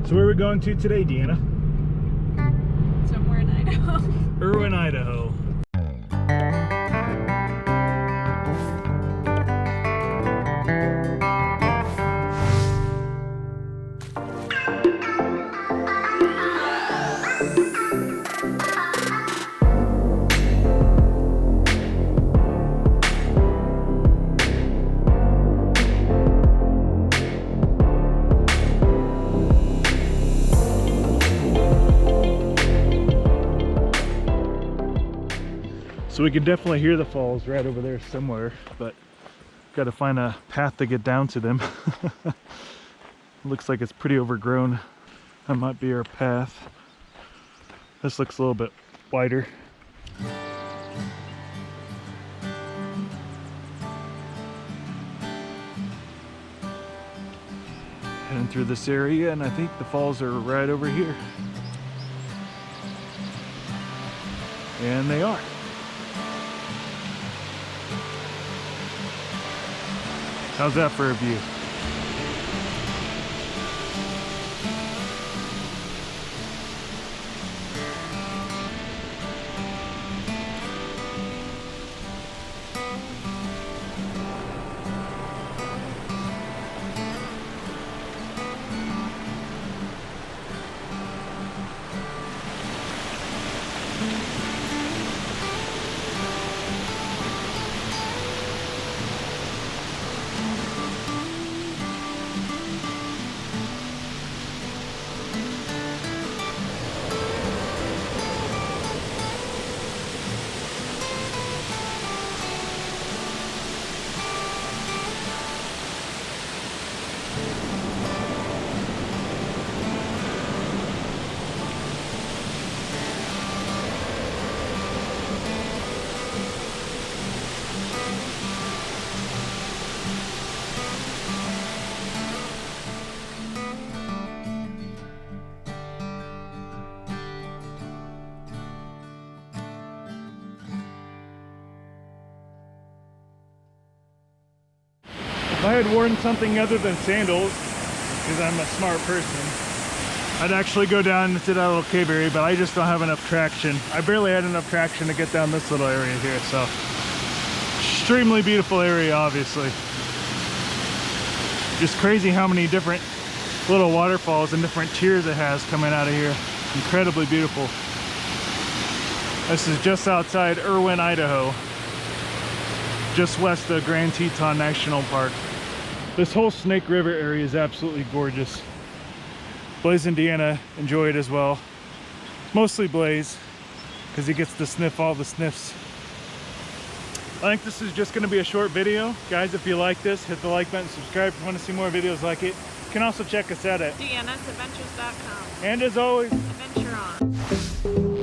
So where are we going to today, Deanna? Somewhere in Idaho. Irwin, Idaho. So we can definitely hear the falls right over there somewhere, but got to find a path to get down to them. Looks like it's pretty overgrown. That might be our path. This looks a little bit wider. Heading through this area, and I think the falls are right over here. And they are. How's that for a view? If I had worn something other than sandals, because I'm a smart person, I'd actually go down into that little cave area, but I just don't have enough traction. I barely had enough traction to get down this little area here, so extremely beautiful area, obviously. Just crazy how many different little waterfalls and different tiers it has coming out of here. Incredibly beautiful. This is just outside Irwin, Idaho, just west of Grand Teton National Park. This whole Snake River area is absolutely gorgeous. Blaze and Deanna enjoy it as well. Mostly Blaze, because he gets to sniff all the sniffs. I think this is just going to be a short video. Guys, if you like this, hit the like button, subscribe if you want to see more videos like it. You can also check us out at DnSAdventures.com. And as always, Adventure on.